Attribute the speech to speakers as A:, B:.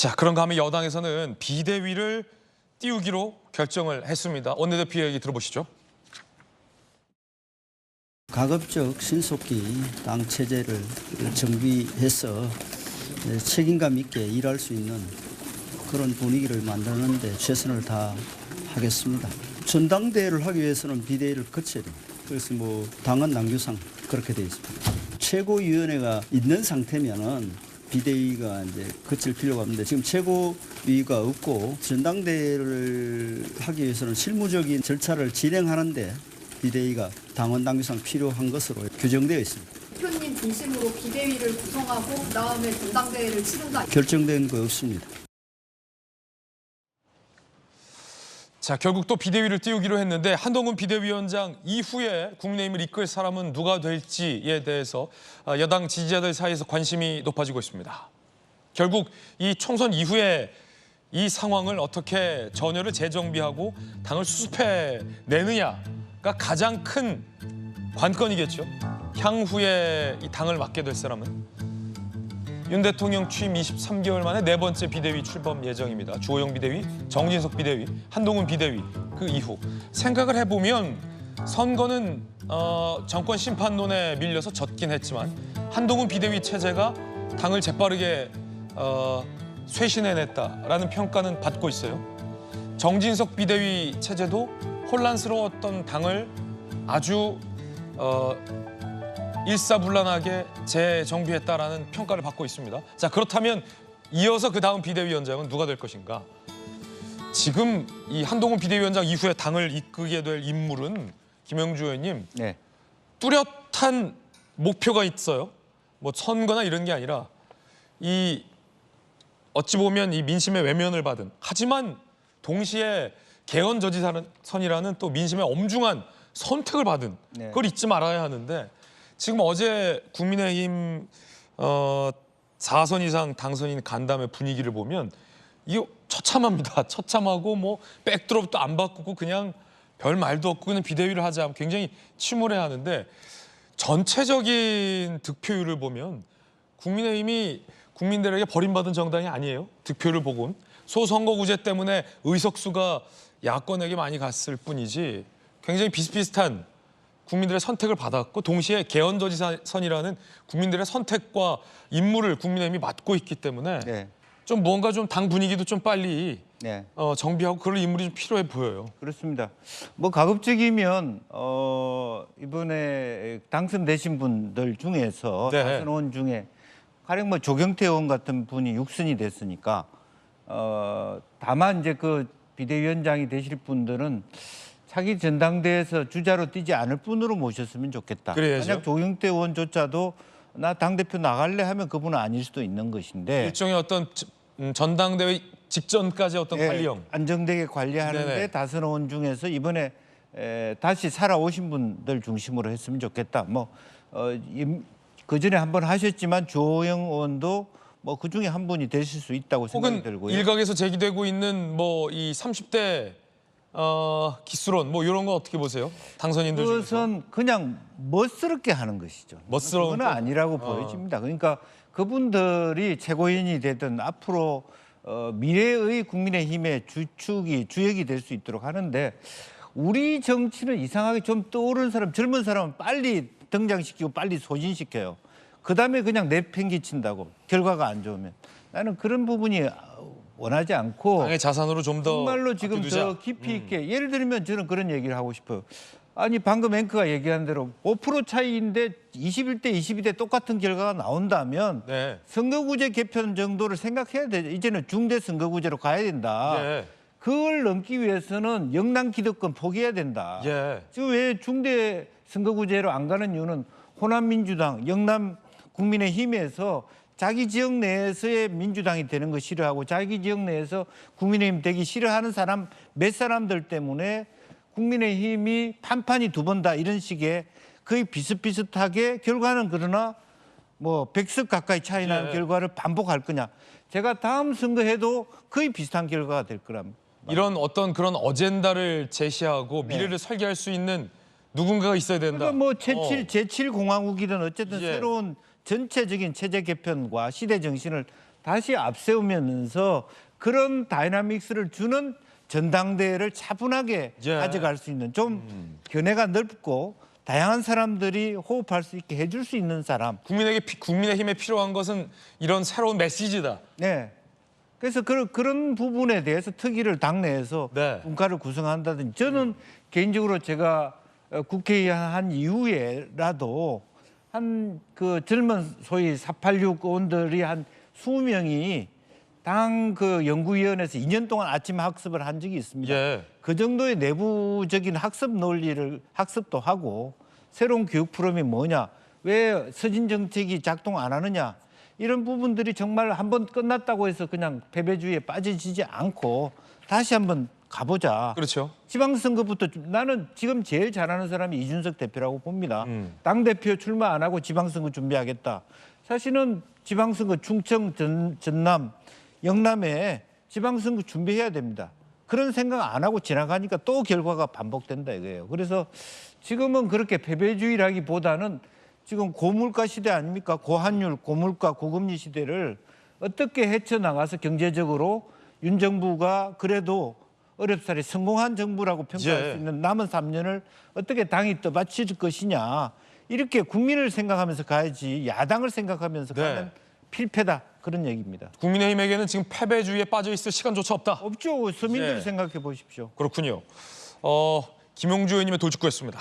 A: 자, 그런가 하면 여당에서는 비대위를 띄우기로 결정을 했습니다. 원내대표 이야기 들어보시죠.
B: 가급적 신속히 당 체제를 정비해서 책임감 있게 일할 수 있는 그런 분위기를 만드는 데 최선을 다하겠습니다. 전당대회를 하기 위해서는 비대위를 거쳐야 됩니다. 그래서 당헌 당규상 그렇게 되어 있습니다. 최고위원회가 있는 상태면은 비대위가 이제 거칠 필요가 없는데 지금 최고위가 없고 전당대회를 하기 위해서는 실무적인 절차를 진행하는데 비대위가 당헌 당규상 필요한 것으로 규정되어 있습니다.
C: 대표님 중심으로 비대위를 구성하고 그다음에 전당대회를 치른다.
B: 결정된 거 없습니다.
A: 자, 결국 또 비대위를 띄우기로 했는데 한동훈 비대위원장 이후에 국민의힘을 이끌 사람은 누가 될지에 대해서 여당 지지자들 사이에서 관심이 높아지고 있습니다. 결국 이 총선 이후에 이 상황을 어떻게 전열을 재정비하고 당을 수습해 내느냐가 가장 큰 관건이겠죠. 향후에 이 당을 맡게 될 사람은 윤 대통령 취임 23개월 만에 네 번째 비대위 출범 예정입니다. 주호영 비대위, 정진석 비대위, 한동훈 비대위 그 이후 생각을 해보면 선거는 정권 심판론에 밀려서 졌긴 했지만 한동훈 비대위 체제가 당을 재빠르게 쇄신해냈다라는 평가는 받고 있어요. 정진석 비대위 체제도 혼란스러웠던 당을 아주 일사불란하게 재정비했다라는 평가를 받고 있습니다. 자, 그렇다면 이어서 그 다음 비대위원장은 누가 될 것인가? 지금 이 한동훈 비대위원장 이후에 당을 이끌게 될 인물은 김영주 의원님,
D: 네.
A: 뚜렷한 목표가 있어요. 선거나 이런 게 아니라 이 어찌 보면 이 민심의 외면을 받은 하지만 동시에 개헌저지선이라는 또 민심의 엄중한 선택을 받은 그걸 잊지 말아야 하는데 지금 어제 국민의힘 4선 이상 당선인 간담회 분위기를 보면 이거 처참합니다. 처참하고 백드롭도 안 바꾸고 그냥 별 말도 없고 그냥 비대위를 하자 굉장히 침울해하는데 전체적인 득표율을 보면 국민의힘이 국민들에게 버림받은 정당이 아니에요. 득표율을 보곤 소선거구제 때문에 의석수가 야권에게 많이 갔을 뿐이지 굉장히 비슷비슷한 국민들의 선택을 받았고 동시에 개헌저지선이라는 국민들의 선택과 임무를 국민의힘이 맡고 있기 때문에 좀 뭔가 좀 당 분위기도 좀 빨리 정비하고 그럴 인물이 좀 필요해 보여요.
D: 그렇습니다. 가급적이면 이번에 당선되신 분들 중에서 다선 의원 중에 가령 조경태 의원 같은 분이 6선이 됐으니까 다만 이제 그 비대위원장이 되실 분들은 차기 전당대회에서 주자로 뛰지 않을 분으로 모셨으면 좋겠다.
A: 그래야죠.
D: 만약 조경태 의원조차도 나 당대표 나갈래 하면 그분은 아닐 수도 있는 것인데
A: 일종의 어떤 전당대회 직전까지 어떤 관리형.
D: 안정되게 관리하는데 다선 의원 중에서 이번에 다시 살아오신 분들 중심으로 했으면 좋겠다. 그전에 한번 하셨지만 주호영 의원도 그중에 한 분이 되실 수 있다고 생각이 들고요.
A: 혹은 일각에서 제기되고 있는 이 30대 기수론 이런 거 어떻게 보세요? 당선인들 중에서.
D: 그것은 그냥 멋스럽게 하는 것이죠.
A: 멋스러운
D: 그건 아니라고 보여집니다. 그러니까 그분들이 최고위원이 되든 앞으로 미래의 국민의힘의 주역이 될 수 있도록 하는데 우리 정치는 이상하게 좀 떠오르는 사람, 젊은 사람은 빨리 등장시키고 빨리 소진시켜요. 그다음에 그냥 내팽개친다고 결과가 안 좋으면. 나는 그런 부분이 원하지 않고
A: 당의 자산으로 좀 더
D: 정말로 지금 더 깊이 있게 예를 들면 저는 그런 얘기를 하고 싶어요. 아니 방금 앵커가 얘기한 대로 5% 차이인데 21대 22대 똑같은 결과가 나온다면 선거구제 개편 정도를 생각해야 되죠. 이제는 중대 선거구제로 가야 된다. 그걸 넘기 위해서는 영남 기득권 포기해야 된다. 지금 왜 중대 선거구제로 안 가는 이유는 호남민주당, 영남 국민의힘에서 자기 지역 내에서의 민주당이 되는 거 싫어하고 자기 지역 내에서 국민의힘 되기 싫어하는 사람 몇 사람들 때문에 국민의힘이 판판이 두 번 다 이런 식의 거의 비슷비슷하게 결과는 그러나 100석 가까이 차이 나는 결과를 반복할 거냐. 제가 다음 선거해도 거의 비슷한 결과가 될 거랍니다.
A: 이런 어떤 그런 어젠다를 제시하고 미래를 설계할 수 있는 누군가가 있어야 된다.
D: 그러니까 제7공화국이든 어쨌든 새로운 전체적인 체제 개편과 시대 정신을 다시 앞세우면서 그런 다이나믹스를 주는 전당대회를 차분하게
A: 예.
D: 가져갈 수 있는 좀 견해가 넓고 다양한 사람들이 호흡할 수 있게 해줄 수 있는 사람.
A: 국민의힘에 필요한 것은 이런 새로운 메시지다.
D: 네. 그래서 그런 부분에 대해서 특위를 당내에서
A: 네.
D: 분과를 구성한다든지 저는 개인적으로 제가 국회의원 한 이후에라도 한 그 젊은 소위 486 의원들이 한 20명이 당 그 연구위원회에서 2년 동안 아침 학습을 한 적이 있습니다.
A: 예.
D: 그 정도의 내부적인 학습 논리를 학습도 하고 새로운 교육 프로그램이 뭐냐, 왜 서진 정책이 작동 안 하느냐 이런 부분들이 정말 한번 끝났다고 해서 그냥 패배주의에 빠지지 않고 다시 한번 가보자.
A: 그렇죠.
D: 지방선거부터 나는 지금 제일 잘하는 사람이 이준석 대표라고 봅니다. 당대표 출마 안 하고 지방선거 준비하겠다. 사실은 지방선거 충청, 전남, 영남에 지방선거 준비해야 됩니다. 그런 생각 안 하고 지나가니까 또 결과가 반복된다 이거예요. 그래서 지금은 그렇게 패배주의라기보다는 지금 고물가 시대 아닙니까? 고환율, 고물가, 고금리 시대를 어떻게 헤쳐나가서 경제적으로 윤 정부가 그래도 어렵사리 성공한 정부라고 평가할
A: 예.
D: 수 있는 남은 3년을 어떻게 당이 떠받칠 것이냐. 이렇게 국민을 생각하면서 가야지 야당을 생각하면서
A: 네.
D: 가면 필패다. 그런 얘기입니다.
A: 국민의힘에게는 지금 패배주의에 빠져 있을 시간조차 없다.
D: 없죠. 서민들
A: 예.
D: 생각해 보십시오.
A: 그렇군요. 김용주 의원님의 돌직구였습니다.